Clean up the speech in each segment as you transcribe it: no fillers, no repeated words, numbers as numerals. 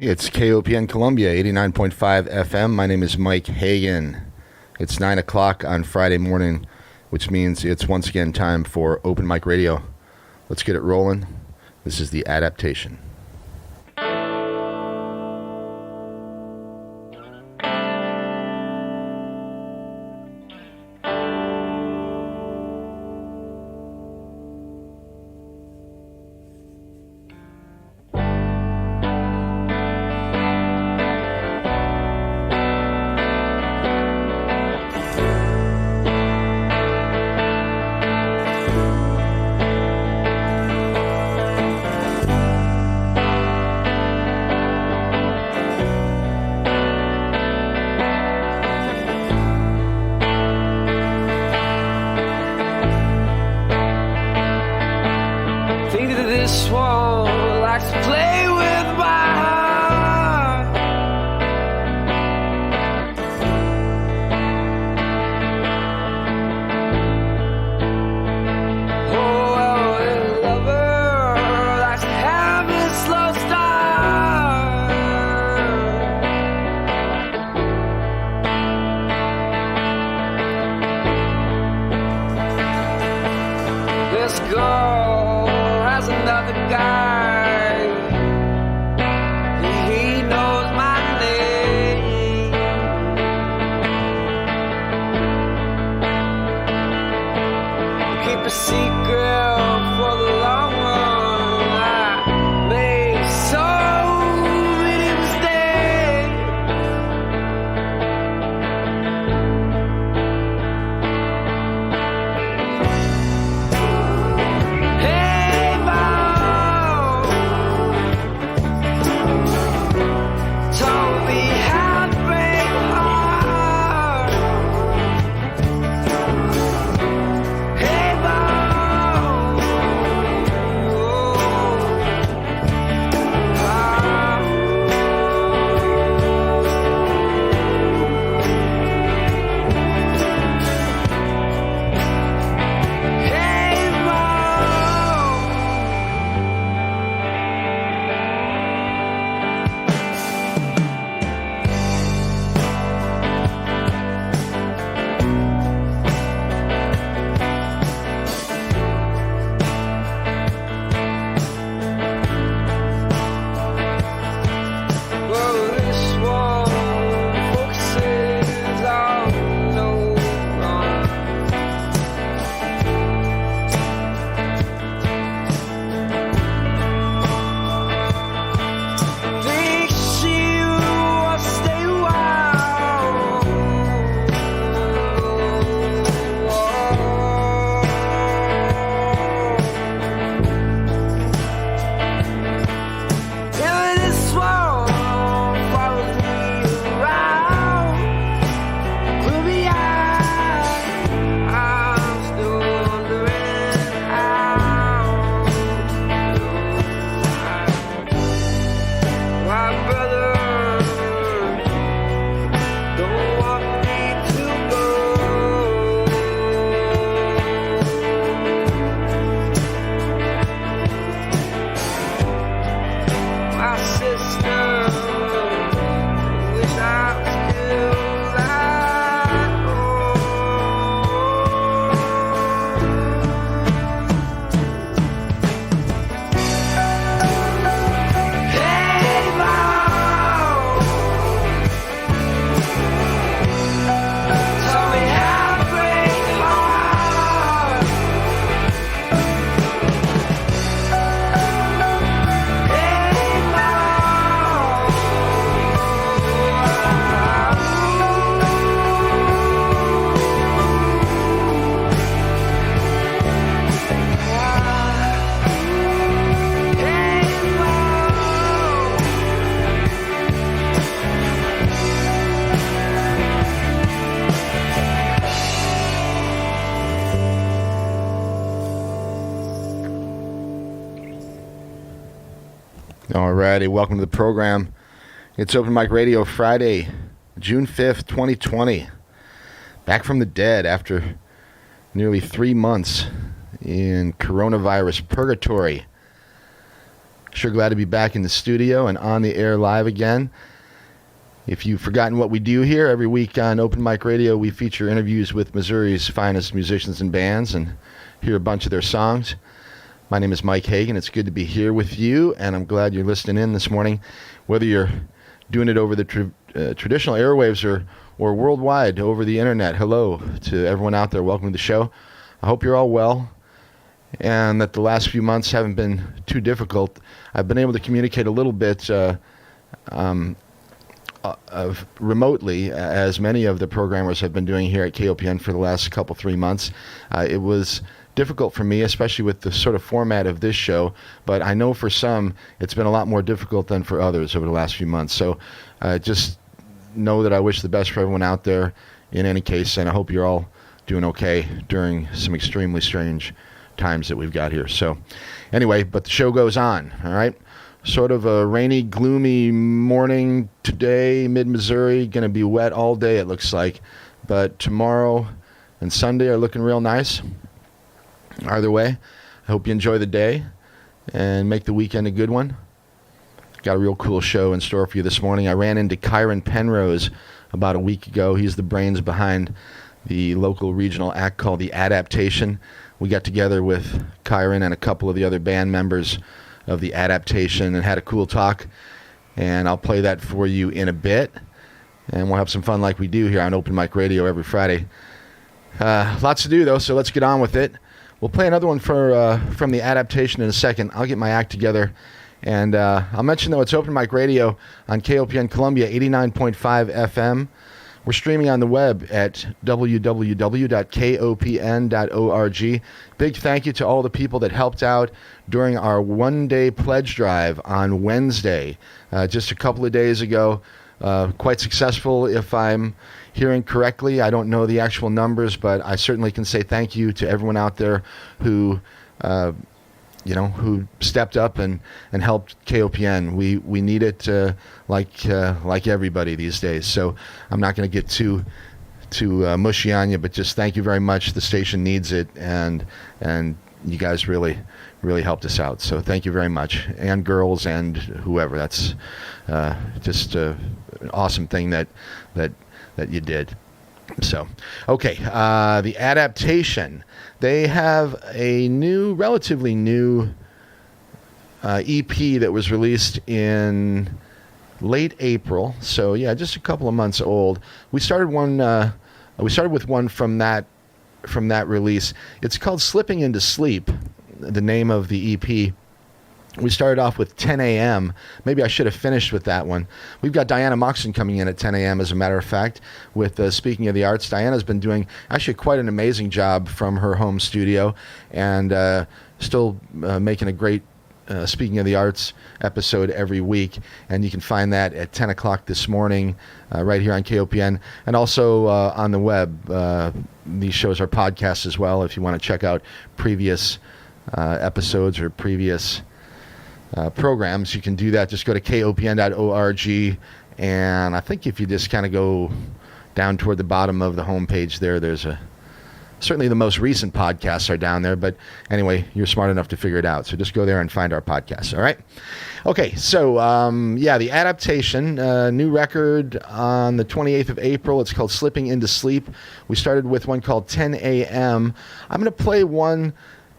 It's KOPN Columbia, 89.5 FM. My name is Mike Hagan. It's 9 o'clock on Friday morning, which means it's once again time for Open Mic Radio. Let's get it rolling. This is the Adaptation. Alrighty, welcome to the program. It's Open Mic Radio, Friday, June 5th, 2020. Back from the dead after nearly 3 months in coronavirus purgatory. Sure glad to be back in the studio and on the air live again. If you've forgotten what we do here, every week on Open Mic Radio, we feature interviews with Missouri's finest musicians and bands and hear a bunch of their songs. My name is Mike Hagan. It's good to be here with you, and I'm glad you're listening in this morning. Whether you're doing it over the traditional airwaves or worldwide over the internet, hello to everyone out there. Welcome to the show. I hope you're all well and that the last few months haven't been too difficult. I've been able to communicate a little bit remotely, as many of the programmers have been doing here at KOPN for the last couple, 3 months. It was difficult for me, especially with the sort of format of this show, but I know for some it's been a lot more difficult than for others over the last few months. So just know that I wish the best for everyone out there in any case, and I hope you're all doing okay during some extremely strange times that we've got here. So anyway, but the show goes on, all right? Sort of a rainy, gloomy morning today, mid-Missouri. Going to be wet all day, it looks like. But tomorrow and Sunday are looking real nice. Either way, I hope you enjoy the day and make the weekend a good one. Got a real cool show in store for you this morning. I ran into Kyren Penrose about a week ago. He's the brains behind the local regional act called the Adaptation. We got together with Kyren and a couple of the other band members of the Adaptation and had a cool talk, and I'll play that for you in a bit, and we'll have some fun like we do here on Open Mic Radio every Friday. Lots to do though, so let's get on with it. We'll play another one from the Adaptation in a second. I'll get my act together, and I'll mention though it's Open Mic Radio on KOPN Columbia 89.5 FM. We're streaming on the web at www.kopn.org. Big thank you to all the people that helped out during our one-day pledge drive on Wednesday, just a couple of days ago. Quite successful, if I'm hearing correctly. I don't know the actual numbers, but I certainly can say thank you to everyone out there who who stepped up and helped KOPN. We need it like everybody these days. So I'm not going to get too mushy on you, but just thank you very much. The station needs it, and you guys really helped us out. So thank you very much, and girls and whoever. That's just an awesome thing that you did. So, okay, the Adaptation. They have a relatively new EP that was released in late April. So yeah, just a couple of months old. We started with one from that release. It's called "Slipping Into Sleep," the name of the EP. We started off with 10 a.m. Maybe I should have finished with that one. We've got Diana Moxon coming in at 10 a.m. as a matter of fact with Speaking of the Arts. Diana's been doing actually quite an amazing job from her home studio, and still making a great Speaking of the Arts episode every week. And you can find that at 10 o'clock this morning right here on KOPN, and also on the web. These shows are podcasts as well if you want to check out previous episodes or previous programs. You can do that. Just go to kopn.org, and I think if you just kind of go down toward the bottom of the homepage there's certainly the most recent podcasts are down there, but anyway, you're smart enough to figure it out, so just go there and find our podcasts. All right, okay, so the Adaptation, new record on the 28th of April. It's called "Slipping Into Sleep." We started with one called 10 a.m. I'm going to play one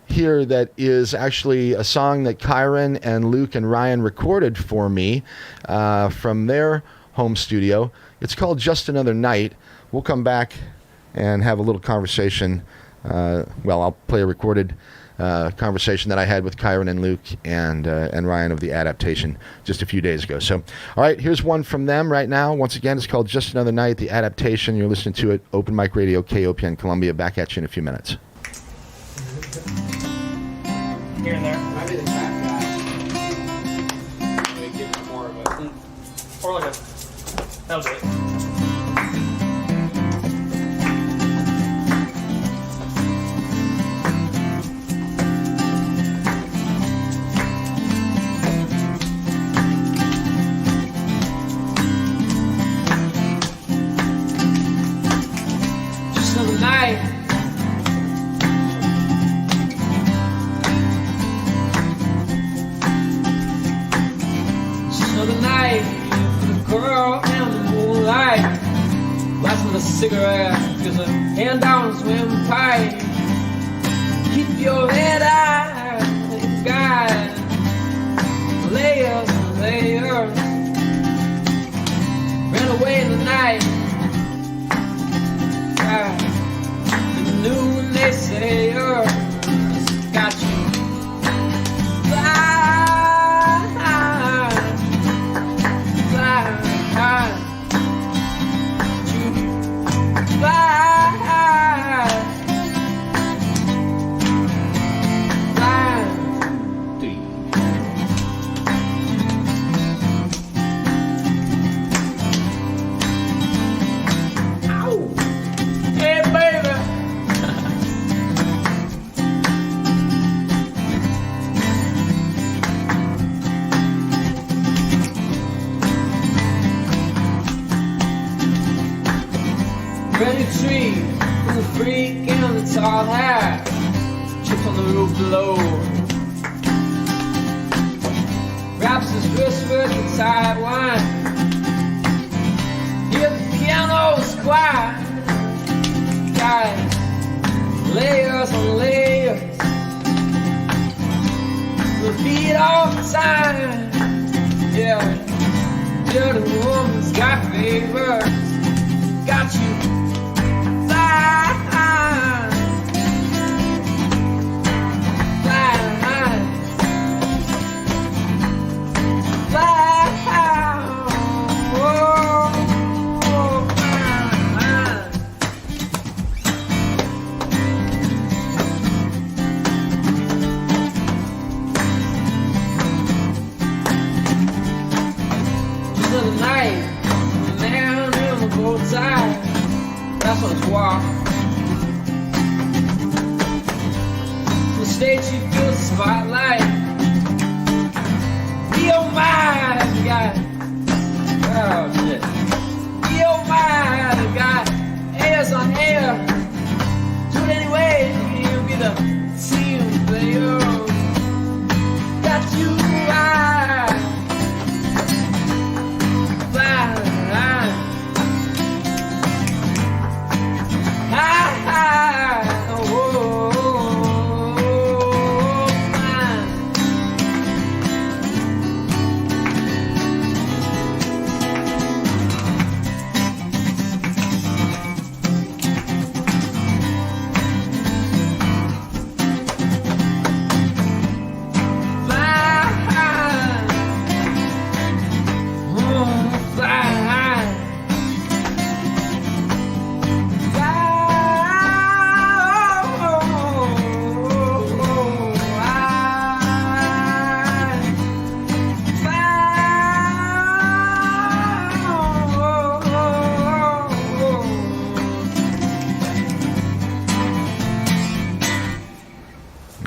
here that is actually a song that Kyren and Luke and Ryan recorded for me from their home studio. It's called "Just Another Night." We'll come back and have a little conversation. I'll play a recorded conversation that I had with Kyren and Luke and Ryan of the Adaptation just a few days ago. So, all right, here's one from them right now. Once again, it's called "Just Another Night," the Adaptation. You're listening to it, Open Mic Radio, KOPN Columbia. Back at you in a few minutes. Here and there. Might be the track guy. Maybe give it more of a... Or like a... That'll do it. Just another night. cigarette, cause a hand down swim tight. Keep your head high, guys. Layers and layers. Ran away in the night. The new naysayer got you. Fly, fly high. Ready tree from the freak in the tall hat, chips on the roof below. Wraps his wrist with the tight wine. Hear the piano squire. Guys, layers on layers. Repeat all the time. Yeah, the woman's got favors. Got you. That's what it's walk. The stage you feel the spotlight. Be oh my God. Oh shit. Be oh my God. Airs on air. Do it anyway. You'll be the team player. Got you right. Fly.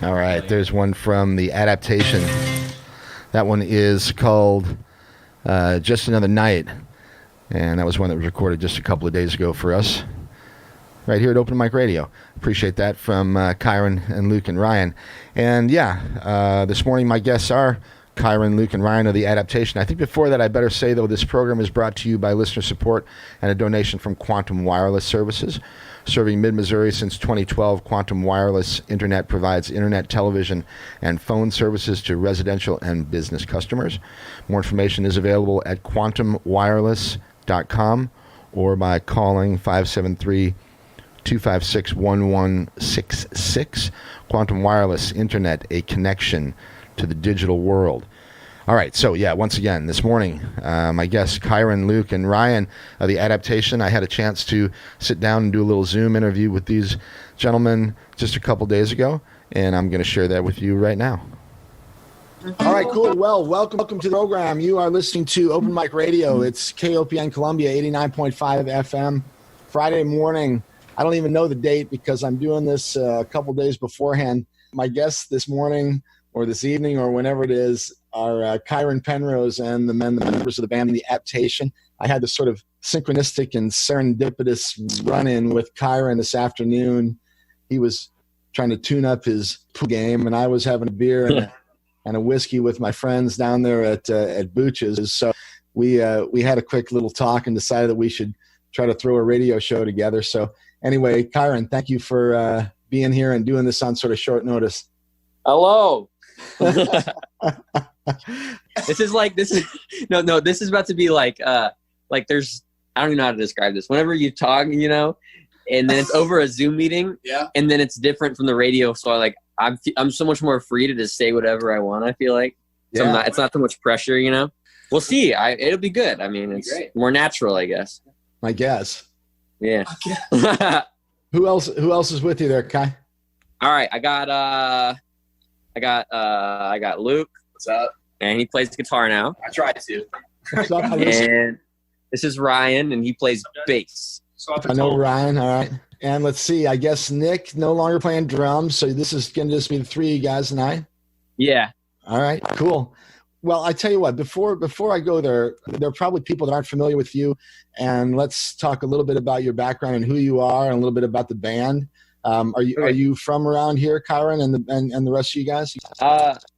All right, there's one from the Adaptation. That one is called Just Another Night, and that was one that was recorded just a couple of days ago for us, right here at Open Mic Radio. Appreciate that from Kyren and Luke and Ryan. And yeah, this morning my guests are Kyren, Luke, and Ryan of the Adaptation. I think before that I better say, though, this program is brought to you by listener support and a donation from Quantum Wireless Services. Serving mid-Missouri since 2012, Quantum Wireless Internet provides internet, television, and phone services to residential and business customers. More information is available at quantumwireless.com or by calling 573-256-1166. Quantum Wireless Internet, a connection to the digital world. All right, so yeah, once again, this morning, my guests, Kyren, Luke, and Ryan of the Adaptation. I had a chance to sit down and do a little Zoom interview with these gentlemen just a couple days ago, and I'm going to share that with you right now. All right, cool. Well, welcome to the program. You are listening to Open Mic Radio. It's KOPN Columbia, 89.5 FM, Friday morning. I don't even know the date because I'm doing this a couple days beforehand. My guests this morning or this evening or whenever it is are Kyren Penrose and the members of the band, The Adaptation. I had this sort of synchronistic and serendipitous run-in with Kyren this afternoon. He was trying to tune up his pool game, and I was having a beer and a whiskey with my friends down there at Booch's. So we had a quick little talk and decided that we should try to throw a radio show together. So anyway, Kyren, thank you for being here and doing this on sort of short notice. Hello. This is about to be like there's, I don't even know how to describe this. Whenever you talk, and then it's over a Zoom meeting, and then it's different from the radio. So I'm so much more free to just say whatever I want. I feel like so it's not so much pressure. We'll see. It'll be good. I mean, it's more natural, I guess. I guess. Yeah. Who else is with you there, Kai? All right, I got Luke. What's up? And he plays guitar now. I tried to. And this is Ryan, and he plays bass. So I know Ryan. All right. And let's see. I guess Nick no longer playing drums, so this is going to just be the three of you guys tonight. Yeah. All right. Cool. Well, I tell you what. Before I go there are probably people that aren't familiar with you, and let's talk a little bit about your background and who you are, and a little bit about the band. Are you from around here, Kyren, and the rest of you guys?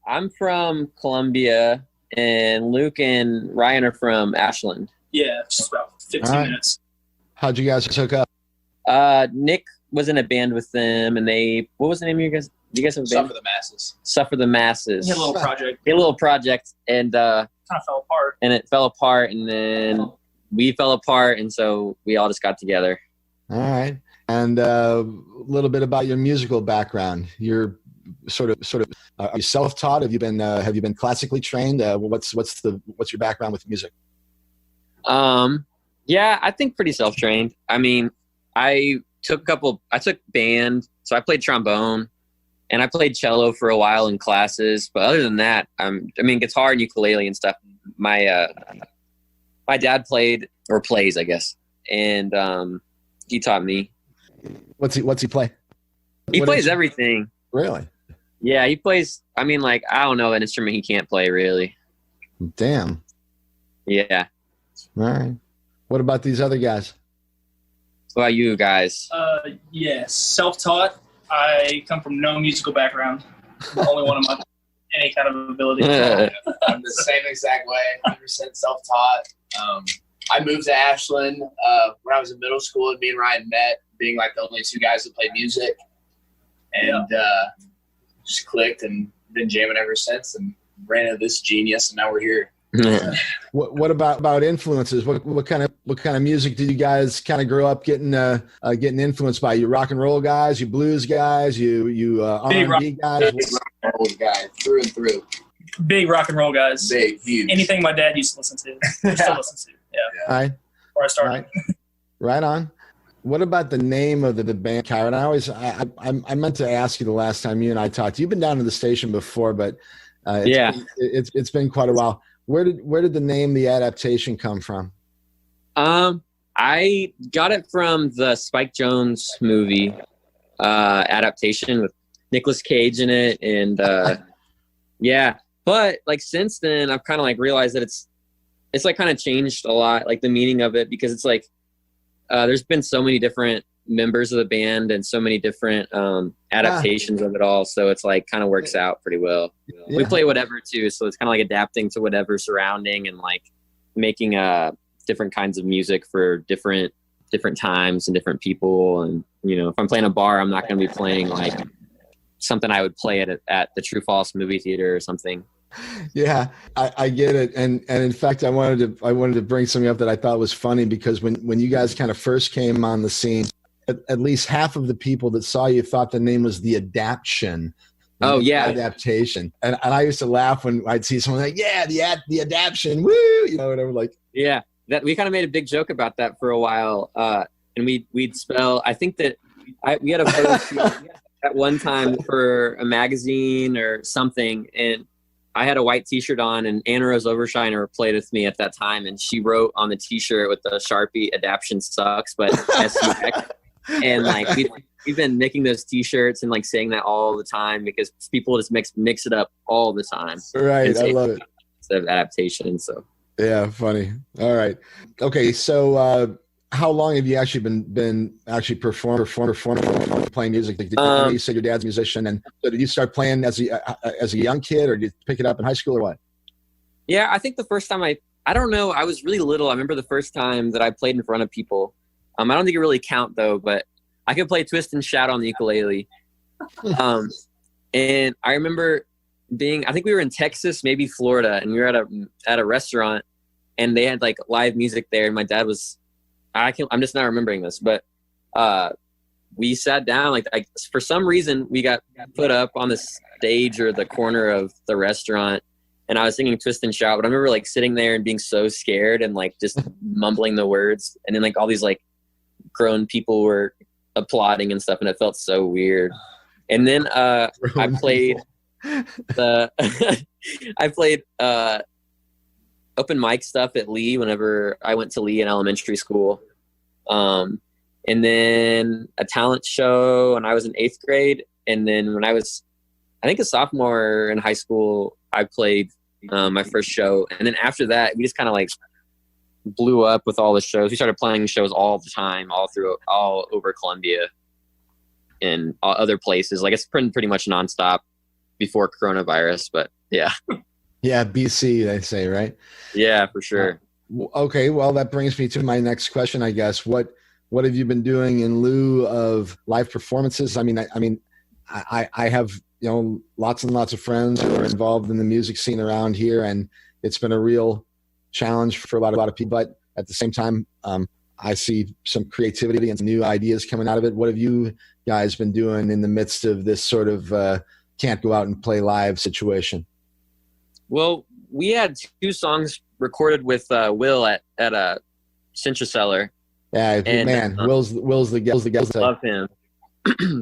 I'm from Columbia, and Luke and Ryan are from Ashland. Yeah, just about 15 minutes. How'd you guys hook up? Nick was in a band with them, and what was the name of you guys? Do you guys have a band? Suffer the Masses. Suffer the Masses. He had a little project. And kind of fell apart. And it fell apart, and then we fell apart, and so we all just got together. All right. And a little bit about your musical background. You're sort of are you self-taught? Have you been classically trained? What's your background with music? Yeah, I think pretty self-trained. I mean, I took band, so I played trombone, and I played cello for a while in classes. But other than that, guitar and ukulele and stuff. My dad played or plays, I guess, and he taught me. What's he play? He plays everything. Really? Yeah, he plays. I don't know an instrument he can't play really. Damn. Yeah. All right. What about these other guys? What about you guys? Yes, self-taught. I come from no musical background. I'm the only one of my any kind of ability. I'm the same exact way, 100% self-taught. I moved to Ashland when I was in middle school, and me and Ryan met, being like the only two guys that played music, and just clicked and been jamming ever since, and ran into this genius, and now we're here. What about influences? What kind of music did you guys kind of grow up getting influenced by? You rock and roll guys, you blues guys, you R&B guys. Big rock and roll guy through and through. Big rock and roll guys. Big, huge. Anything my dad used to listen to, still listen to. Yeah. All right. Where I started. Right on. What about the name of the band, Kyren? I meant to ask you the last time you and I talked. You've been down to the station before, but it's been quite a while. Where did the name The Adaptation come from? I got it from the Spike Jonze movie, Adaptation, with Nicolas Cage in it, and yeah. But since then, I've kind of realized that it's kind of changed a lot, the meaning of it, because it's there's been so many different members of the band and so many different adaptations of it all, so it's kind of works out pretty well. We play whatever too, so it's kind of adapting to whatever surrounding and making different kinds of music for different times and different people. And if I'm playing a bar, I'm not going to be playing something I would play at the True False movie theater or something. Yeah, I get it, and in fact, I wanted to bring something up that I thought was funny, because when you guys kind of first came on the scene, at least half of the people that saw you thought the name was The Adaptation. Oh yeah, Adaptation, and I used to laugh when I'd see someone the Adaptation, woo, whatever. Yeah, that we kind of made a big joke about that for a while, and we'd spell. I think that we had a photo at one time for a magazine or something, and I had a white T-shirt on, and Anna Rose Overshiner played with me at that time, and she wrote on the T-shirt with the Sharpie, "Adaptation sucks," but SUX. And we've been nicking those T-shirts and saying that all the time, because people just mix it up all the time. Right, I love it. Instead of adaptation, so yeah, funny. All right, okay. So, how long have you actually been performing, playing music? You said your dad's a musician, and so did you start playing as a young kid, or did you pick it up in high school, or what? Yeah, I think the first time I don't know, I was really little. I remember the first time that I played in front of people. I don't think it really count though, but I could play twist and shout on the ukulele. And I remember I think we were in Texas, maybe Florida, and we were at a restaurant, and they had like live music there, and my dad was, I'm just not remembering this, but we sat down, like for some reason we got put up on the stage or the corner of the restaurant, and I was singing twist and shout, but I remember like sitting there and being so scared and like just mumbling the words, and then like all these like grown people were applauding and stuff, and it felt so weird. And then I played I played open mic stuff at Lee whenever I went to Lee in elementary school. And then a talent show when I was in 8th grade. And then when I was, I think, a sophomore in high school, I played my first show. And then after that, we just kind of like blew up with all the shows. We started playing shows all the time, all over Columbia and other places. Like it's pretty much nonstop before coronavirus, but yeah. Yeah, BC, they say, right? Yeah, for sure. Okay, well, that brings me to my next question, I guess. What have you been doing in lieu of live performances? I mean, I have, you know, lots and lots of friends who are involved in the music scene around here, and it's been a real challenge for a lot of people. But at the same time, I see some creativity and some new ideas coming out of it. What have you guys been doing in the midst of this sort of can't go out and play live situation? Well, we had 2 songs recorded with Will at a Cintra Cellar. Yeah, and, man, Will's the guy. Love him.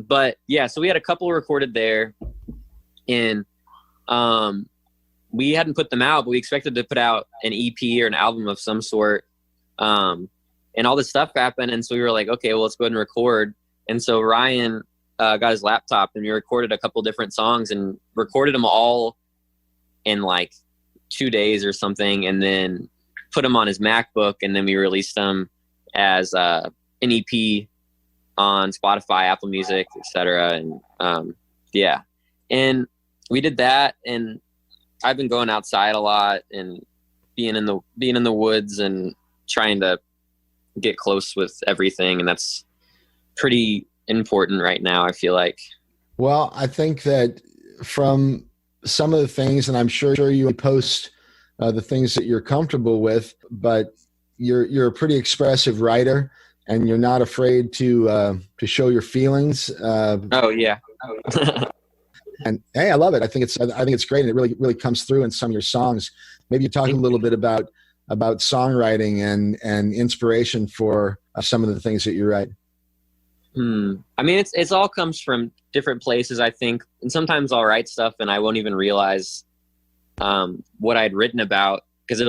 But yeah, so we had a couple recorded there, and we hadn't put them out, but we expected to put out an EP or an album of some sort. And all this stuff happened, and so we were like, okay, well, let's go ahead and record. And so Ryan got his laptop, and we recorded a couple different songs and recorded them all in like 2 days or something, and then put them on his MacBook, and then we released them as an EP on Spotify, Apple Music, etc. And yeah, and we did that. And I've been going outside a lot and being in the woods and trying to get close with everything, and that's pretty important right now, I feel like. Well, I think that from some of the things, and I'm sure you post the things that you're comfortable with, but you're a pretty expressive writer, and you're not afraid to show your feelings. Oh yeah. And hey, I love it. I think it's great, and it really comes through in some of your songs. Maybe you talk a little bit about songwriting and inspiration for some of the things that you write. I mean, it's all comes from different places, I think. And sometimes I'll write stuff and I won't even realize what I'd written about, because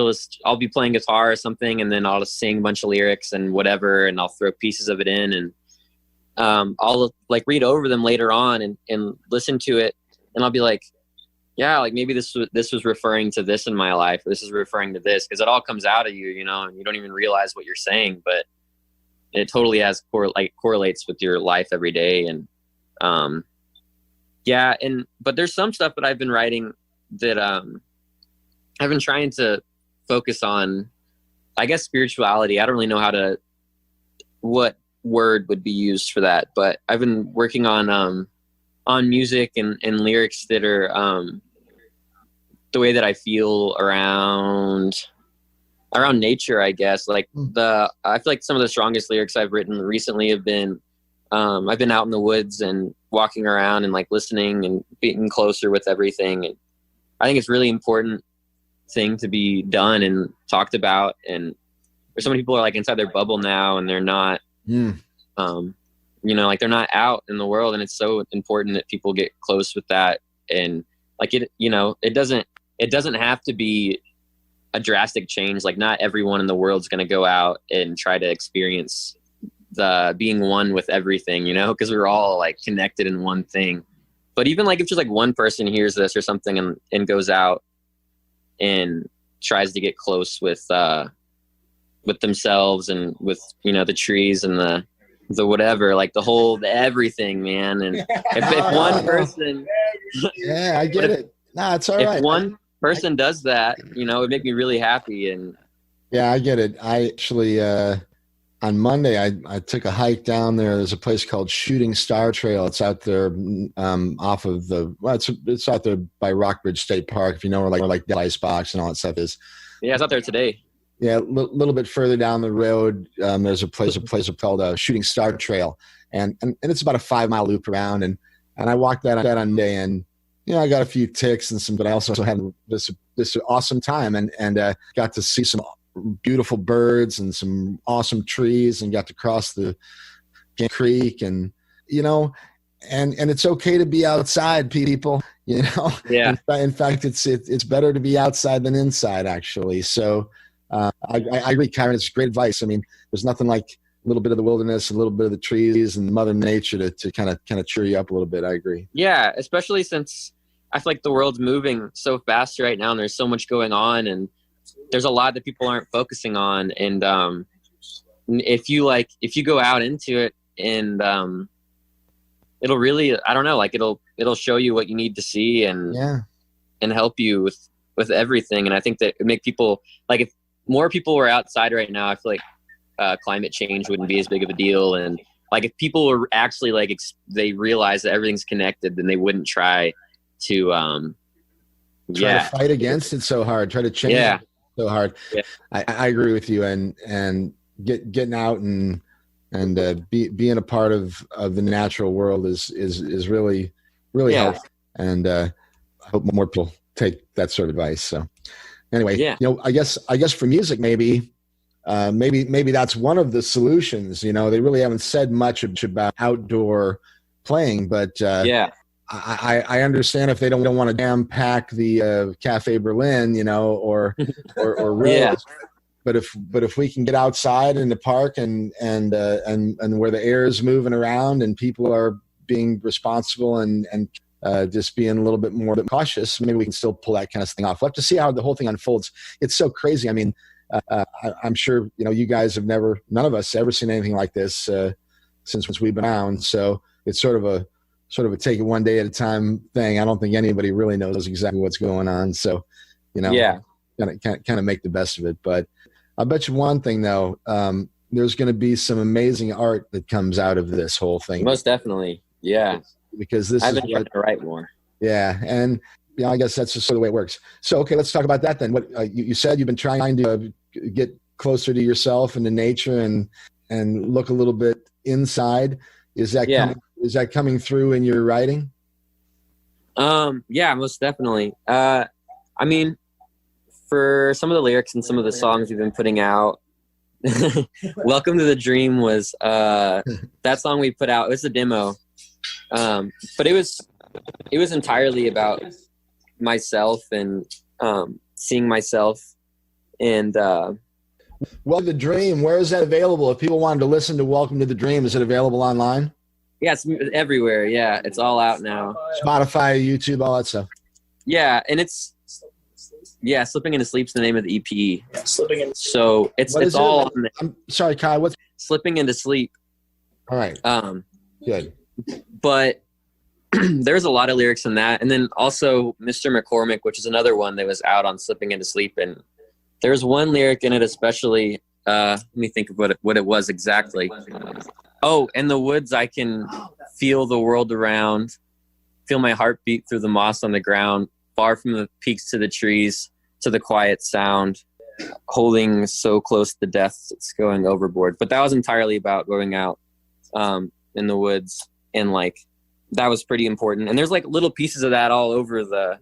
I'll be playing guitar or something, and then I'll just sing a bunch of lyrics and whatever, and I'll throw pieces of it in, and I'll like read over them later on and listen to it, and I'll be like, yeah, like maybe this was referring to this in my life, or this is referring to this, because it all comes out of you, you know, and you don't even realize what you're saying, but it totally correlates with your life every day. And yeah, but there's some stuff that I've been writing that I've been trying to focus on, I guess, spirituality. I don't really know what word would be used for that, but I've been working on music and lyrics that are the way that I feel around nature, I guess. Like I feel like some of the strongest lyrics I've written recently have been I've been out in the woods and walking around and like listening and getting closer with everything. And I think it's really important thing to be done and talked about. And there's so many people are like inside their bubble now, and they're not you know, like they're not out in the world, and it's so important that people get close with that. And like it, you know, it doesn't have to be a drastic change. Like not everyone in the world's going to go out and try to experience the being one with everything, you know, because we're all like connected in one thing. But even like if just like one person hears this or something and goes out and tries to get close with themselves and with, you know, the trees and the whatever, like the everything, man. And if one person, yeah, I get it. Nah, it's all right. If one person does that, you know, it would make me really happy. And yeah, I get it. I actually on Monday, I took a hike down there. There's a place called Shooting Star Trail. It's out there off of it's out there by Rockbridge State Park. If you know where like the icebox and all that stuff is. Yeah, I was out there today. Yeah, a little bit further down the road, there's a place called Shooting Star Trail, and it's about a 5-mile loop around. And I walked that on Monday, and I got a few ticks and some, but I also had this awesome time and got to see some beautiful birds and some awesome trees, and got to cross the creek, and and it's okay to be outside, people. Yeah. In fact, it's better to be outside than inside, actually. So I agree, Kyren. It's great advice. I mean, there's nothing like a little bit of the wilderness, a little bit of the trees and Mother Nature to kind of cheer you up a little bit. I agree. Yeah, especially since I feel like the world's moving so fast right now, and there's so much going on, and there's a lot that people aren't focusing on. And if you go out into it, and it'll really, I don't know, like it'll show you what you need to see, and help you with everything. And I think that it make people, like, if more people were outside right now, I feel like climate change wouldn't be as big of a deal. And like, if people were actually like they realize that everything's connected, then they wouldn't try to to fight against it so hard, try to change it so hard. Yeah. I agree with you, and getting out and being a part of the natural world is really helpful. And I hope more people take that sort of advice. So anyway, I guess for music, maybe that's one of the solutions. They really haven't said much about outdoor playing, but I understand if they don't want to jam pack the Cafe Berlin, or Rose. But if we can get outside in the park and where the air is moving around and people are being responsible and just being a little bit more cautious, maybe we can still pull that kind of thing off. We'll have to see how the whole thing unfolds. It's so crazy. I mean, I'm sure you guys have none of us ever seen anything like this since we've been around. So it's sort of a take it one day at a time thing. I don't think anybody really knows exactly what's going on. So, kind of make the best of it. But I'll bet you one thing though, there's going to be some amazing art that comes out of this whole thing. Most definitely. Yeah. Because this I've been trying to write more. Yeah. And I guess that's just sort of the way it works. So, okay, let's talk about that then. What you said you've been trying to get closer to yourself and to nature and look a little bit inside. Is that coming through in your writing? Yeah, most definitely. I mean, for some of the lyrics and some of the songs we've been putting out, Welcome to the Dream was that song we put out. It was a demo. But it was entirely about myself and seeing myself. And Well, the Dream, where is that available? If people wanted to listen to Welcome to the Dream, is it available online? Yeah, it's everywhere. Yeah, it's all out now. Spotify, YouTube, all that stuff. Yeah, and Slipping Into Sleep's the name of the EP. Yeah, Slipping Into Sleep. So it's all on there. I'm sorry, Kai, what's Slipping Into Sleep. All right. Good. But there's a lot of lyrics in that. And then also Mr. McCormick, which is another one that was out on Slipping Into Sleep. And there's one lyric in it especially. Let me think of what it was exactly. In the woods I can feel the world around, feel my heartbeat through the moss on the ground, far from the peaks to the trees, to the quiet sound, holding so close to death it's going overboard. But that was entirely about going out in the woods, and like that was pretty important. And there's like little pieces of that all over the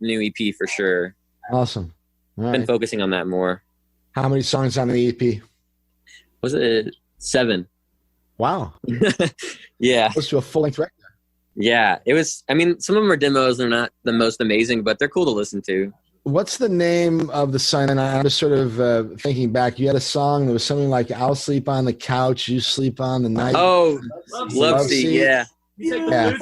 new EP for sure. Awesome. All Been right. focusing on that more. How many songs on the EP? Was it 7? Wow. Yeah. Close to a full-length record. Yeah. It was, I mean, some of them are demos. They're not the most amazing, but they're cool to listen to. What's the name of the song? And I'm just sort of thinking back. You had a song that was something like "I'll sleep on the couch, you sleep on the night." Oh, Love Seat. Seat. Yeah. Yeah.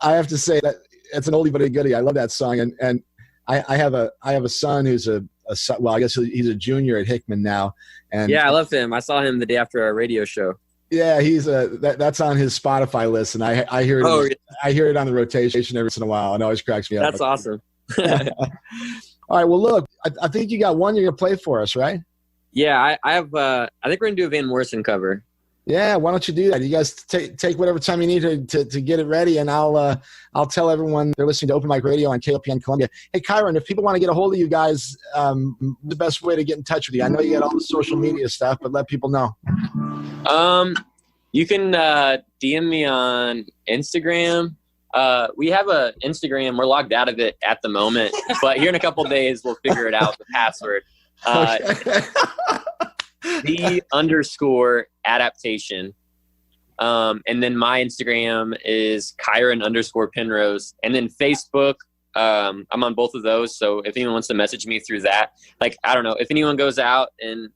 I have to say that it's an oldie but a goodie. I love that song, and I have a son who's I guess he's a junior at Hickman now. And yeah, I love him. I saw him the day after our radio show. Yeah, he's that's on his Spotify list, and I hear it. Oh, really? I hear it on the rotation every once in a while, and it always cracks me up. That's awesome. All right, well, look, I think you got one you're gonna play for us, right? Yeah, I have. I think we're gonna do a Van Morrison cover. Yeah, why don't you do that? You guys take whatever time you need to get it ready, and I'll tell everyone they're listening to Open Mic Radio on KOPN Columbia. Hey, Kyren, if people want to get a hold of you guys, the best way to get in touch with you. I know you got all the social media stuff, but let people know. You can DM me on Instagram. We have a Instagram. We're logged out of it at the moment, but here in a couple days we'll figure it out, the password. _adaptation. And then my Instagram is Kyren_Penrose. And then Facebook, I'm on both of those. So if anyone wants to message me through that, like, I don't know, if anyone goes out and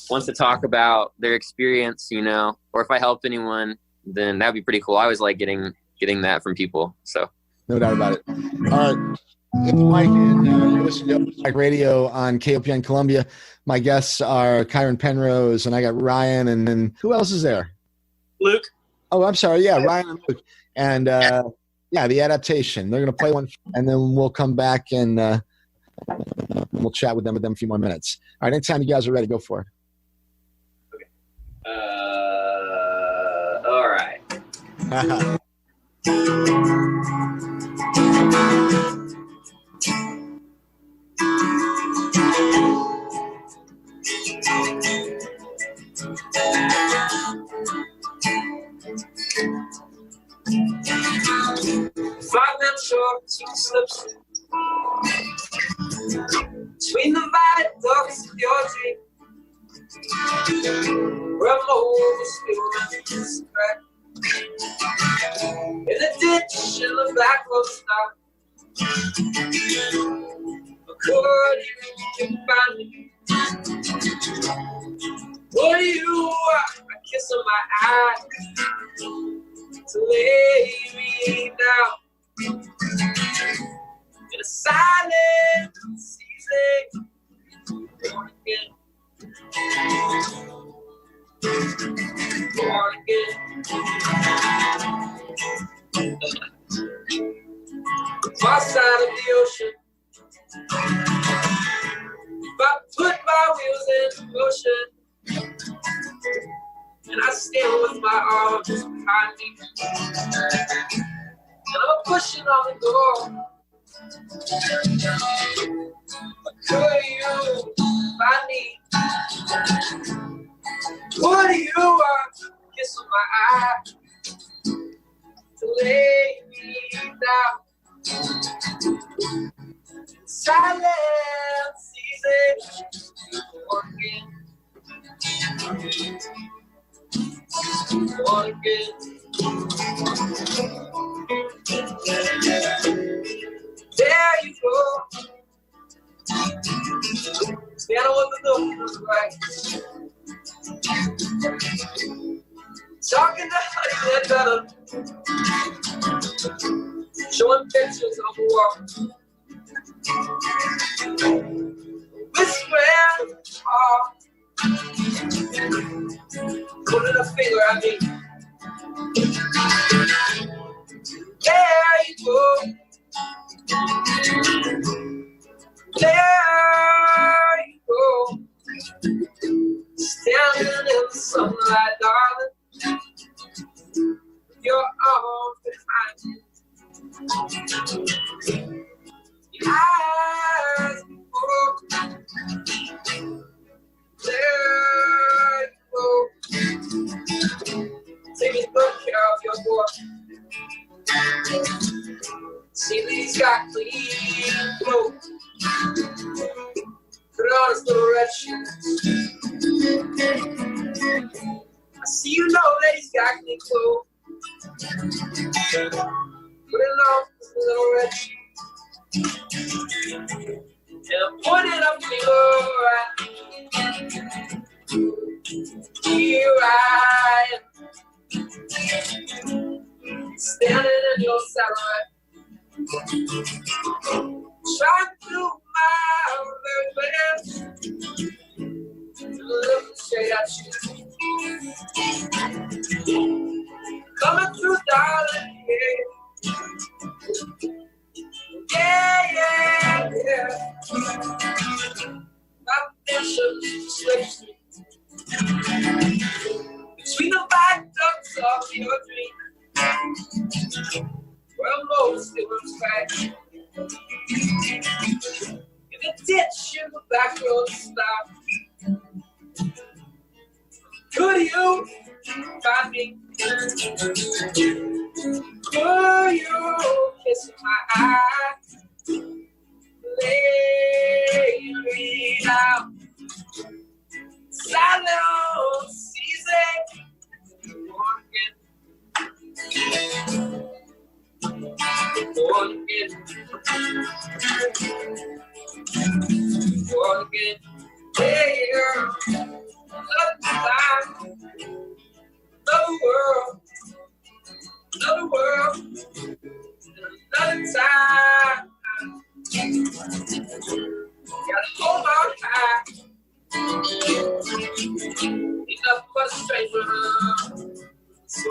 wants to talk about their experience, you know, or if I help anyone, then that'd be pretty cool. I always like getting that from people. So no doubt about it. It's Mike, and you're listening to Open Mic Radio on KOPN Columbia. My guests are Kyren Penrose, and I got Ryan, and then who else is there? Luke. Oh, I'm sorry. Yeah, Ryan and Luke. And, the Adaptation. They're going to play one, and then we'll come back and we'll chat with them a few more minutes. All right, anytime you guys are ready, go for it. All right. Financial two slips between the viaducts of your dream. Where moles still crack in the ditch in the back road stop. Could you find me? Would you a kiss on my eye to lay me down in a silent season? Born again. Born again. Far side of the ocean. If I put my wheels in motion and I stand with my arms behind me and I'm pushing on the door, could you find me? Would you kiss on my eye to lay me down? Silent season again. Born again. There you go. Stand on the door, right? Talking to honey that better. Showing pictures of war. Whispering, putting a finger at me. There you go. There you go. Standing in the sunlight, darling. With your arms behind you. Your eyes open. There you go. Taking good care of your boy. See these got clean clothes. Put on his little red shoes. I see you know that he's got clean clothes. Put it on his little red shoes. And I'm pointing up finger at here I am. Standing in your satellite. Trying to do my very best to look straight at you. Coming through, darling, yeah. My vision's Swift between the viaducts of your dream, where most it was right. In the ditch in the back road stop. Could you find me? Could you kiss my eye? Lay me out. Silent season. Born again. Born again. Yeah. Another time. Another world. Another world. Another time. Gotta hold on high. Enough for a stranger. So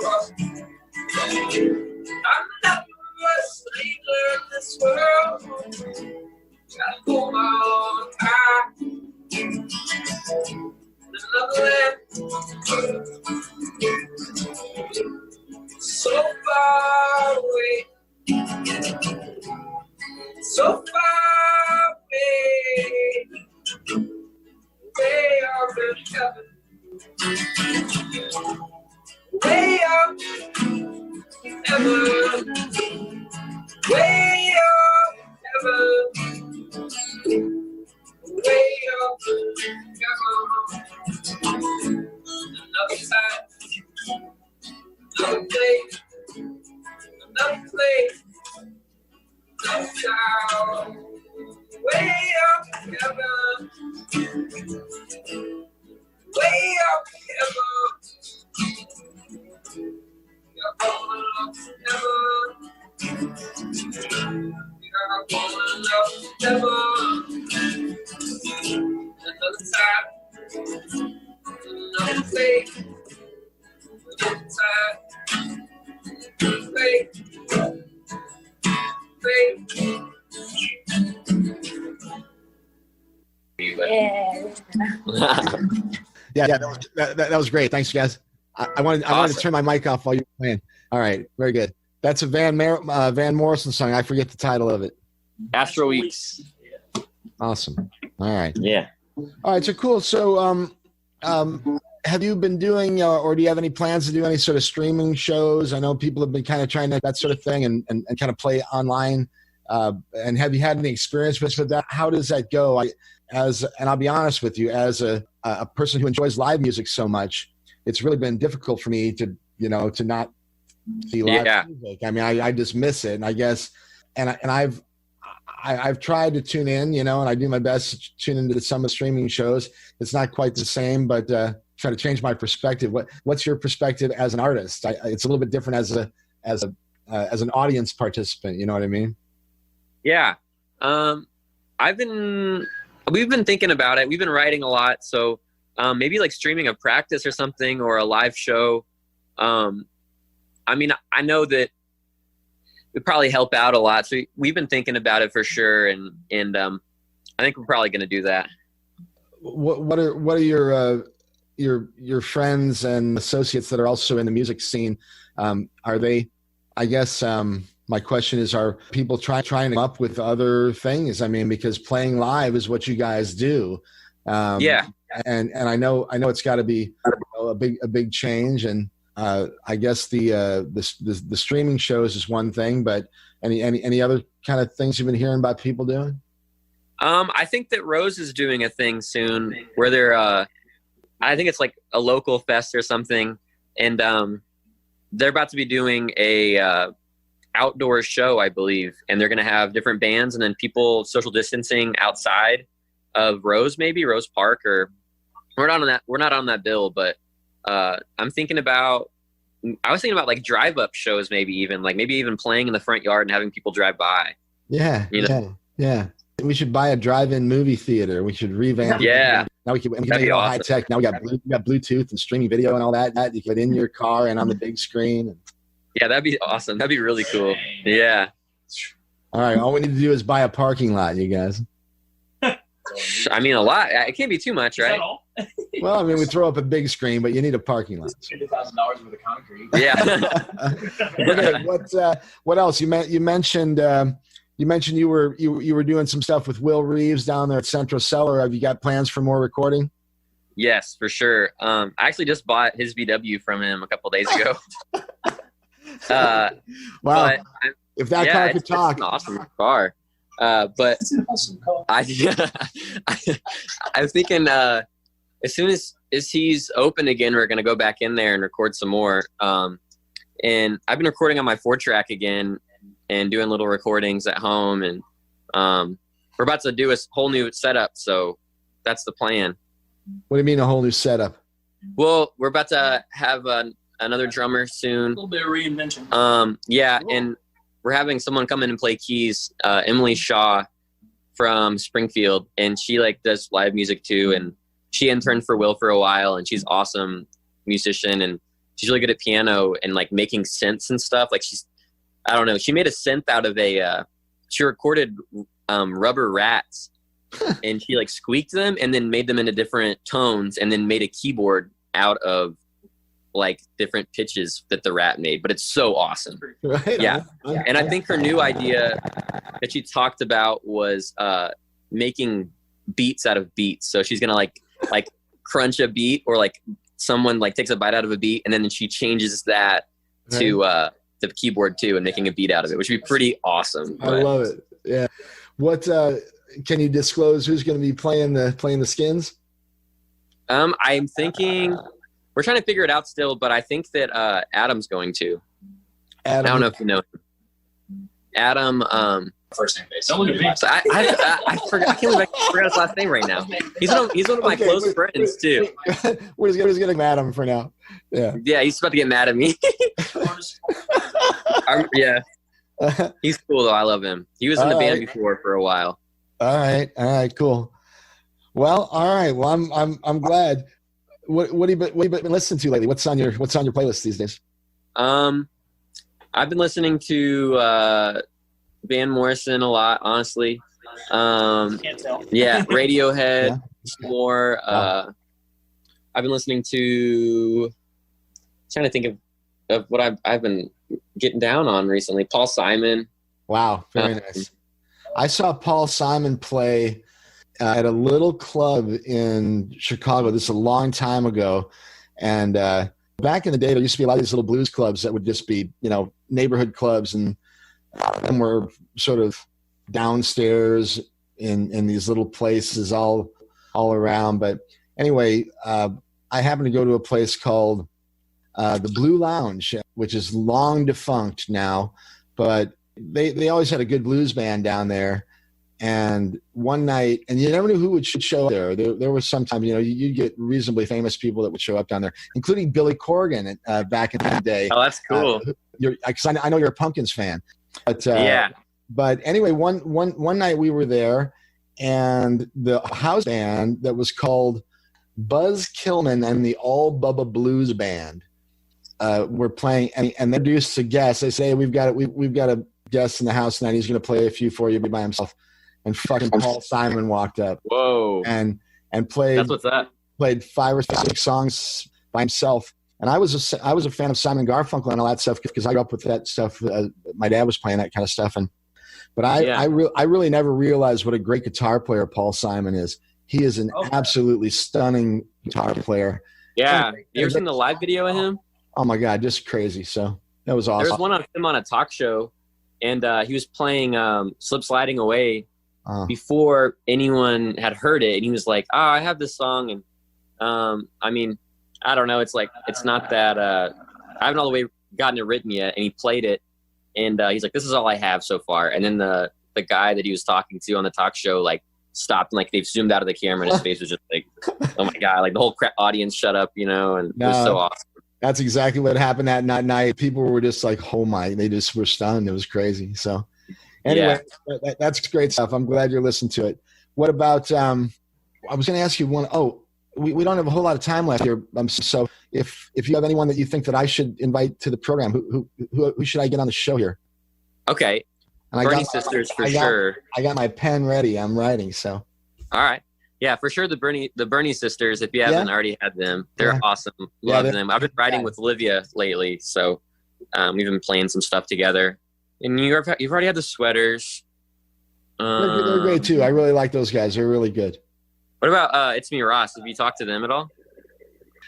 I'm never a stranger in this world. Gotta hold on high. Another land. So far away. So far away. Way up in heaven. Way up in heaven. Way up in heaven. Way up in heaven. Another time. Another place. Another place. Another town. Way up in heaven. Way up in heaven. You're falling up heaven. You're falling up heaven. Another time. Another place. Another time. Place. Place. Yeah, that was great. Thanks, guys. I wanted to turn my mic off while you were playing. All right, very good. That's a Van Morrison song. I forget the title of it. Astro Weeks. Awesome. All right. Yeah. All right. So cool. So, have you been doing, or do you have any plans to do any sort of streaming shows? I know people have been kind of trying that sort of thing and kind of play online. And have you had any experience with that? How does that go? And I'll be honest with you, as a person who enjoys live music so much, it's really been difficult for me to not see live music. I mean, I just miss it, and I guess, and I've tried to tune in, and I do my best to tune into some of the streaming shows. It's not quite the same, but try to change my perspective. What's your perspective as an artist? It's a little bit different as an audience participant. You know what I mean? Yeah. We've been thinking about it. We've been writing a lot. So maybe like streaming a practice or something, or a live show. I mean, I know that would probably help out a lot. So we've been thinking about it for sure. And I think we're probably going to do that. What are your friends and associates that are also in the music scene? Are they, I guess, my question is, are people trying to come up with other things? I mean, because playing live is what you guys do. Yeah. And I know it's got to be a big change. And I guess the streaming shows is one thing, but any other kind of things you've been hearing about people doing? I think that Rose is doing a thing soon where they're, I think it's like a local fest or something. And they're about to be doing a outdoor show, I believe, and they're going to have different bands and then people social distancing outside of Rose Park, or we're not on that bill, but I was thinking about like drive up shows, maybe even playing in the front yard and having people drive by. Yeah. We should buy a drive-in movie theater. We should revamp. Yeah. Now we can make it all high tech. Now we got Bluetooth and streaming video and all that. You can put in your car and on the big screen. Yeah, that'd be awesome. That'd be really cool. Yeah. All right. All we need to do is buy a parking lot, you guys. I mean, a lot. It can't be too much, Is that right? all? Well, I mean, we throw up a big screen, but you need a parking lot. $50,000 worth of concrete. Yeah. Okay, what else? You mentioned you were doing some stuff with Will Reeves down there at Central Cellar. Have you got plans for more recording? Yes, for sure. I actually just bought his VW from him a couple days ago. Wow. But If that car could it's talk. an awesome car. But It's an awesome call. I was thinking as soon as he's open again, we're going to go back in there and record some more. And I've been recording on my 4-track again and doing little recordings at home. And we're about to do a whole new setup. So that's the plan. What do you mean a whole new setup? Well, we're about to have another drummer A soon. little bit of reinvention. Yeah, and we're having someone come in and play keys, Emily Shaw from Springfield, and she does live music too, and she interned for Will for a while, and she's awesome musician, and she's really good at piano and making synths and stuff. I don't know, she made a synth out of she recorded rubber rats, and she squeaked them and then made them into different tones, and then made a keyboard out of different pitches that the rat made. But it's so awesome. Right. Yeah. And I think her new idea that she talked about was making beats out of beats. So she's gonna crunch a beat, or someone takes a bite out of a beat, and then she changes that to the keyboard too, and making a beat out of it, which would be pretty awesome. I love it. Yeah. What can you disclose who's going to be playing the Skins? I'm thinking we're trying to figure it out still, but I think that Adam's going to. Adam. I don't know if you know him. Adam. First name base. Don't look at me. So I forgot. I can't believe I forgot his last name right now. He's one of my close friends too. We're just getting Adam for now. Yeah. Yeah, he's about to get mad at me. Yeah, he's cool though. I love him. He was in the band before for a while. All right, cool. Well, all right. Well, I'm glad. What have you been listening to lately? What's on your playlist these days? I've been listening to Van Morrison a lot, honestly. Can't tell. Yeah, Radiohead. Yeah. More. I've been listening to. Trying to think of what I've been getting down on recently. Paul Simon. Wow, very nice. I saw Paul Simon play at a little club in Chicago. This is a long time ago, and back in the day, there used to be a lot of these little blues clubs that would just be, neighborhood clubs, and a lot of them were sort of downstairs in these little places all around. But anyway, I happened to go to a place called the Blue Lounge, which is long defunct now, but they always had a good blues band down there. And one night, and you never knew who would show up there. There was sometimes, you'd get reasonably famous people that would show up down there, including Billy Corgan back in the day. Oh, that's cool. Because I know you're a Pumpkins fan. But, yeah. But anyway, one night we were there, and the house band that was called Buzz Killman and the All Bubba Blues Band were playing, and they introduced a guest. They say, we've got a guest in the house tonight. He's going to play a few for you by himself. And fucking Paul Simon walked up. Whoa. And played. That's what's up. Played 5 or 6 songs by himself. And I was a fan of Simon Garfunkel and all that stuff because I grew up with that stuff. My dad was playing that kind of stuff, but I really never realized what a great guitar player Paul Simon is. He is an absolutely stunning guitar player. Yeah. You ever seen the live video of him? Oh my God, just crazy. So that was awesome. There was one of him on a talk show, and he was playing Slip Sliding Away before anyone had heard it. And he was like, I have this song. And I mean, I don't know. It's not that I haven't all the way gotten it written yet. And he played it, and he's like, this is all I have so far. And then the guy that he was talking to on the talk show, stopped, and they've zoomed out of the camera, and his face was just oh my God, the whole audience shut up, and it was so awesome. That's exactly what happened that night. People were just they just were stunned. It was crazy. So anyway, that's great stuff. I'm glad you're listening to it. What about, I was going to ask you one. We don't have a whole lot of time left here. So if you have anyone that you think that I should invite to the program, who should I get on the show here? Okay. And Bernie Sisters for sure. I got my pen ready. I'm writing. So All right. Yeah, for sure. The Bernie sisters, if you haven't already had them, they're awesome. Love them. I've been riding with Olivia lately, so we've been playing some stuff together. And you've already had the sweaters. They're great too. I really like those guys. They're really good. What about It's Me Ross? Have you talked to them at all?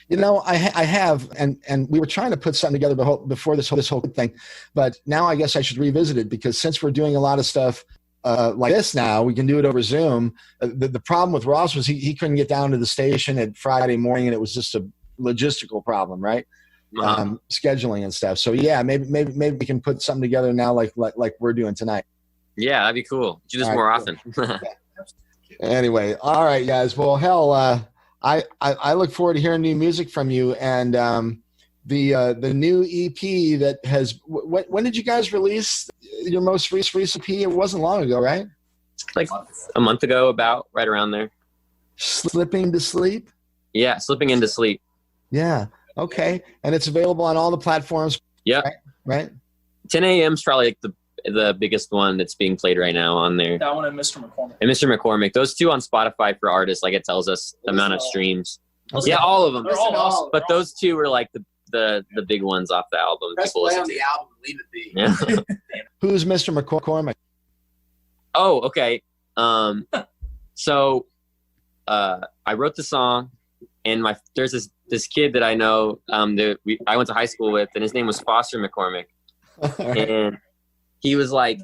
You know, I have, and we were trying to put something together before this whole thing, but now I guess I should revisit it, because since we're doing a lot of stuff like this now, we can do it over Zoom. The problem with Ross was he couldn't get down to the station at Friday morning, and it was just a logistical problem, right? Scheduling and stuff. So yeah, maybe we can put something together now, like we're doing tonight. Yeah, that'd be cool. Do this more often. Anyway, all right, guys. Well, hell, I look forward to hearing new music from you, and the new EP that has. When did you guys release your most recent EP? It wasn't long ago, right? Like a month ago, about right around there. Slipping to Sleep. Yeah, Slipping into Sleep. Yeah. Okay, and it's available on all the platforms. Yeah. Right. 10 a.m. is probably like the biggest one that's being played right now on there. That one and Mr. McCormick. And Mr. McCormick. Those two on Spotify for artists, like it tells us the amount of streams. Yeah, all of them. They're all awesome. But those two were like the big ones off the album. Press play on the album and leave it be. Yeah. Who's Mr. McCormick? Oh, okay. So I wrote the song, and there's this kid that I know I went to high school with, and his name was Foster McCormick. And he was like,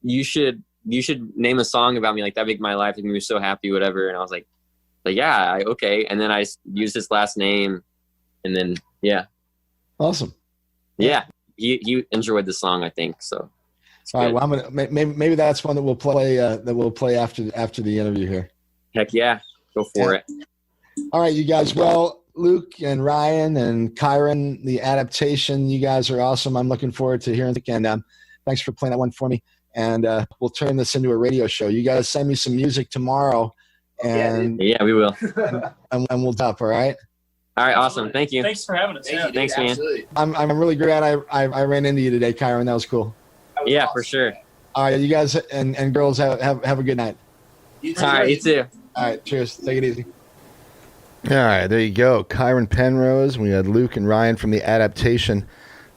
you should name a song about me, like that make my life, make me so happy, whatever. And I was like yeah, okay. And then I used his last name, and then Awesome. Yeah, he enjoyed the song, I think. So all right, well, I'm gonna maybe that's one that we'll play after the interview here. Heck yeah, go for it. All right, you guys. Well, Luke and Ryan and Kyren, the Adaptation, you guys are awesome. I'm looking forward to hearing it. And thanks for playing that one for me. And we'll turn this into a radio show. You guys send me some music tomorrow, and yeah, we will. and we'll top. All right. All right, awesome. Thank you. Thanks for having us. Thank you, dude. Thanks, man. Absolutely. I'm really glad I ran into you today, Kyren. That was cool. That was Yeah, awesome. for sure. All right, you guys and girls have a good night. You too. All right, you too. All right, cheers. Take it easy. All right, there you go. Kyren Penrose. We had Luke and Ryan from the Adaptation.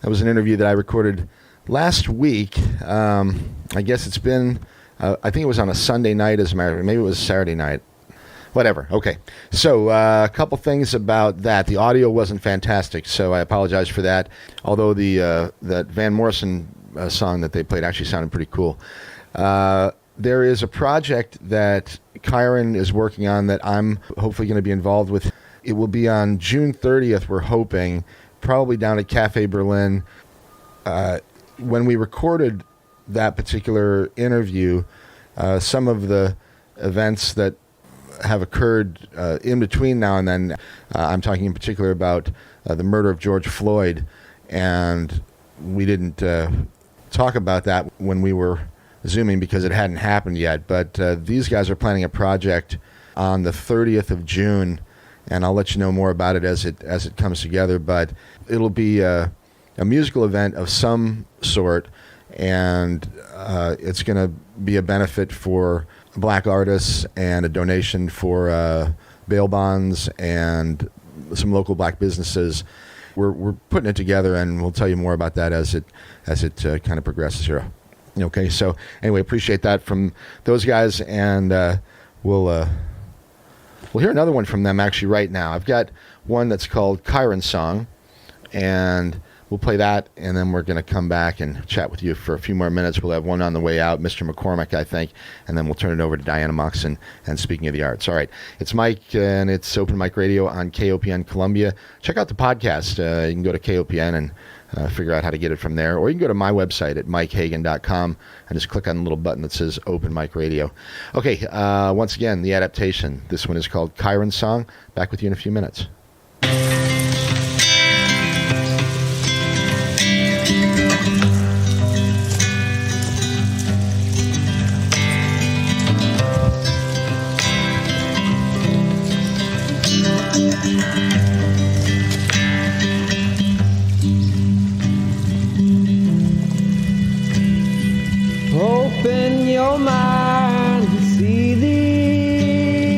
That was an interview that I recorded last week. I guess it's been, I think it was on a Sunday night as a matter of fact. Maybe it was Saturday night. Whatever. Okay. So a couple things about that. The audio wasn't fantastic, so I apologize for that. Although that Van Morrison song that they played actually sounded pretty cool. There is a project that Kyren is working on that I'm hopefully going to be involved with. It will be on June 30th, we're hoping, probably down at Cafe Berlin. When we recorded that particular interview, some of the events that have occurred in between now and then, I'm talking in particular about the murder of George Floyd, and we didn't talk about that when we were Zooming because it hadn't happened yet. But these guys are planning a project on the 30th of June, and I'll let you know more about it as it comes together. But it'll be a musical event of some sort, and it's going to be a benefit for Black artists and a donation for bail bonds and some local Black businesses. We're putting it together, and we'll tell you more about that as it kind of progresses here. Okay, so anyway, appreciate that from those guys, and we'll hear another one from them actually right now. I've got one that's called Kyren Song, and we'll play that, and then we're going to come back and chat with you for a few more minutes. We'll have one on the way out, Mr. McCormick, I think, and then we'll turn it over to Diana Moxon and Speaking of the Arts. All right, it's Mike, and it's Open Mic Radio on KOPN Columbia. Check out the podcast. You can go to KOPN and figure out how to get it from there, or you can go to my website at mikehagan.com and just click on the little button that says Open Mic Radio. Okay, once again, the Adaptation. This one is called Kyren Song. Back with you in a few minutes. Open your mind to see the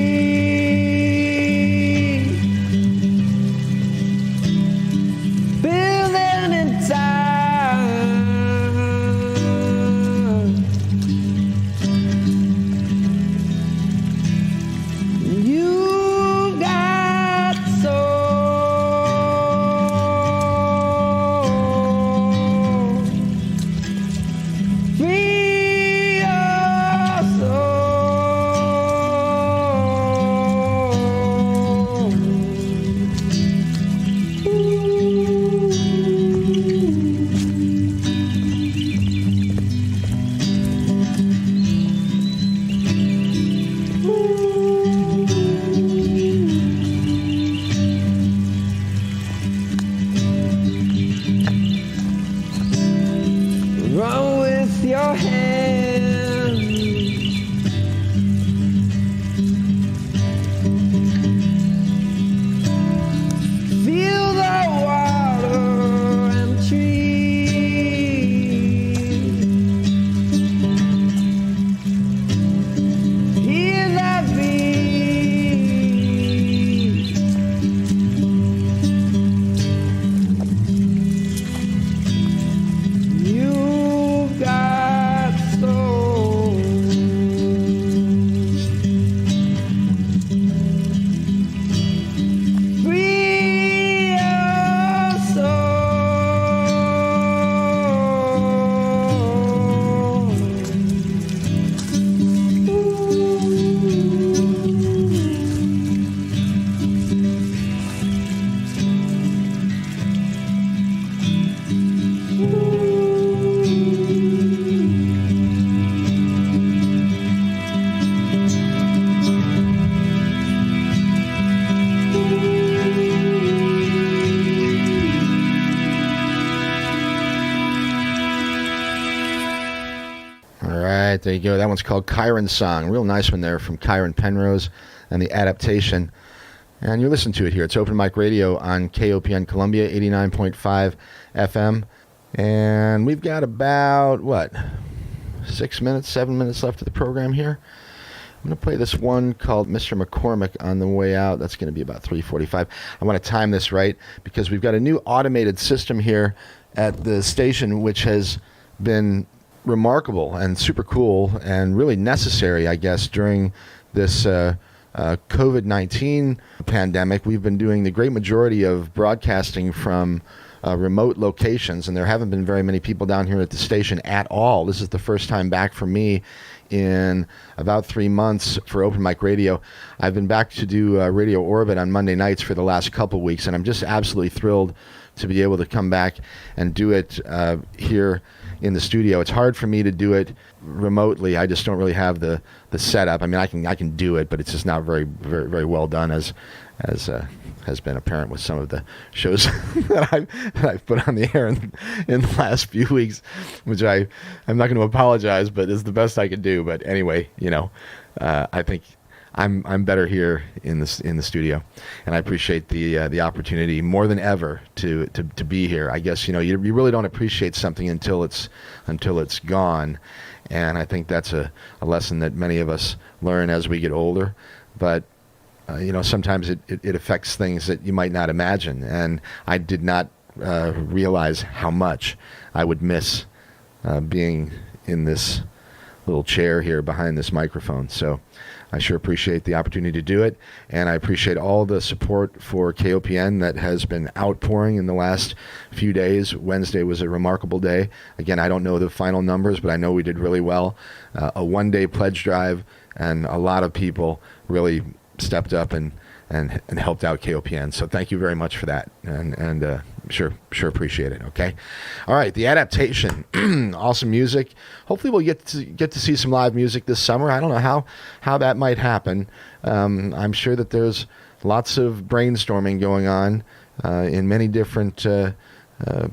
there you go. That one's called Kyren Song. Real nice one there from Kyren Penrose and the Adaptation. And you listen to it here. It's Open Mic Radio on KOPN Columbia, 89.5 FM. And we've got about, 7 minutes left of the program here. I'm going to play this one called Mr. McCormick on the way out. That's going to be about 3:45. I want to time this right because we've got a new automated system here at the station, which has been remarkable and super cool and really necessary, I guess, during this COVID-19 pandemic. We've been doing the great majority of broadcasting from remote locations, and there haven't been very many people down here at the station at all. This is the first time back for me in about 3 months for Open Mic Radio. I've been back to do Radio Orbit on Monday nights for the last couple weeks, and I'm just absolutely thrilled to be able to come back and do it here in the studio. It's hard for me to do it remotely. I just don't really have the setup. I mean, I can do it, but it's just not very well done, as has been apparent with some of the shows that I've put on the air in the last few weeks, which I'm not going to apologize, but it's the best I could do. But anyway, I think I'm better here in the studio, and I appreciate the opportunity more than ever to be here. I guess you really don't appreciate something until it's gone, and I think that's a lesson that many of us learn as we get older. But sometimes it affects things that you might not imagine, and I did not realize how much I would miss being in this little chair here behind this microphone. So I sure appreciate the opportunity to do it, and I appreciate all the support for KOPN that has been outpouring in the last few days. Wednesday was a remarkable day. Again, I don't know the final numbers, but I know we did really well. A one-day pledge drive, and a lot of people really stepped up and helped out KOPN. So thank you very much for that, and sure appreciate it. Okay, all right. The Adaptation, awesome music. Hopefully we'll get to see some live music this summer. I don't know how that might happen. I'm sure that there's lots of brainstorming going on in many different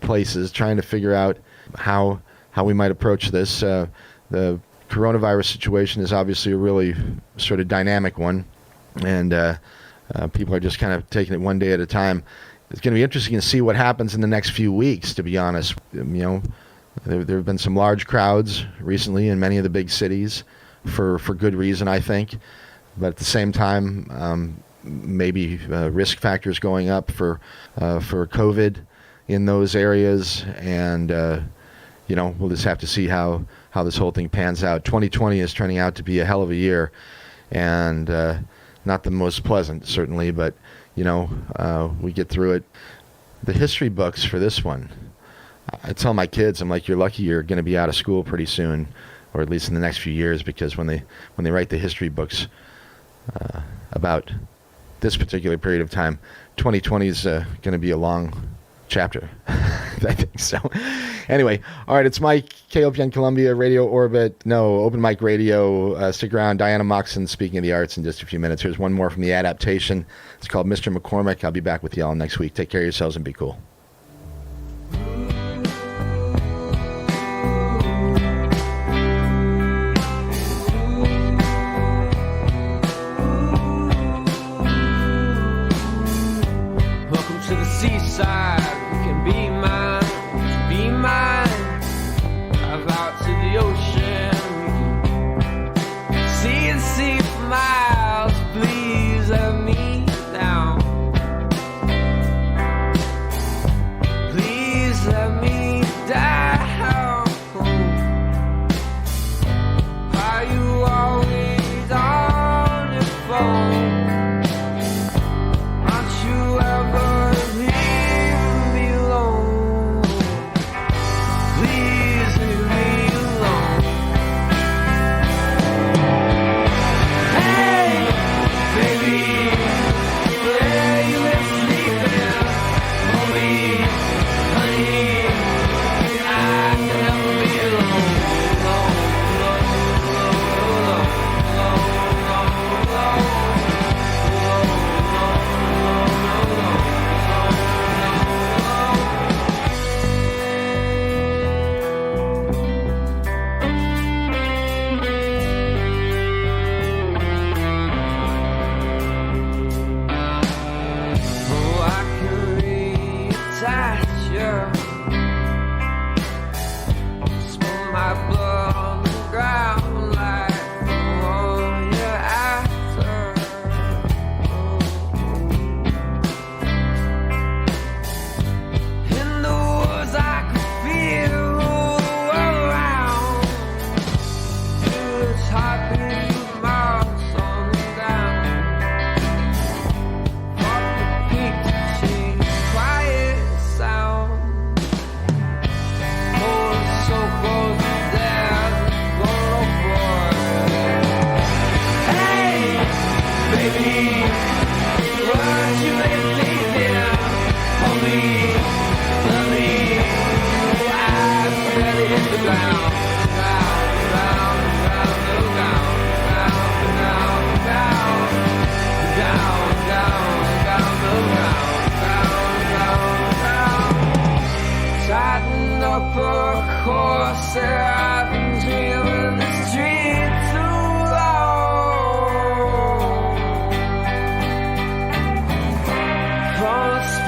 places, trying to figure out how we might approach this. The coronavirus situation is obviously a really sort of dynamic one, and people are just kind of taking it one day at a time. It's going to be interesting to see what happens in the next few weeks, to be honest. There have been some large crowds recently in many of the big cities for good reason, I think. But at the same time, maybe risk factors going up for COVID in those areas. And, we'll just have to see how this whole thing pans out. 2020 is turning out to be a hell of a year. And not the most pleasant, certainly, but we get through it. The history books for this one, I tell my kids, I'm like, you're lucky you're going to be out of school pretty soon, or at least in the next few years, because when they write the history books about this particular period of time, 2020 is going to be a long chapter. I think so. Anyway, all right, it's Mike, KOPN Columbia, Radio Orbit, Open Mic Radio. Stick around. Diana Moxon speaking of the arts in just a few minutes. Here's one more from the Adaptation. It's called Mr. McCormick. I'll be back with y'all next week. Take care of yourselves and be cool. Welcome to the seaside. We can be mine. Be mine. Drive out to the ocean. We can see the sea for miles. Please let me down. Please let me down. Are you always on your phone? Aren't you ever leave me alone?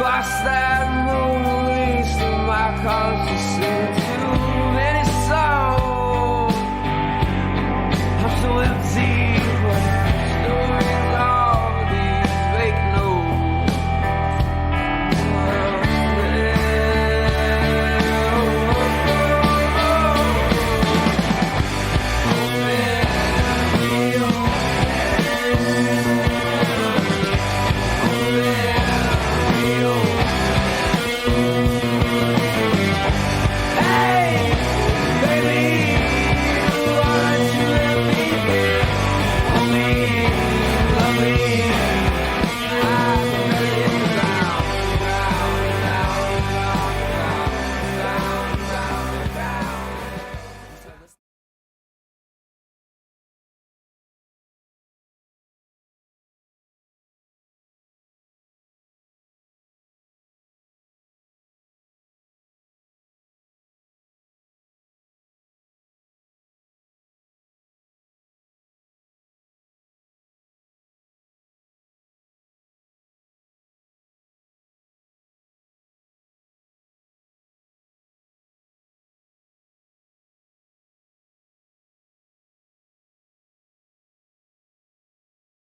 Bust that Mona Lisa, my consciousness.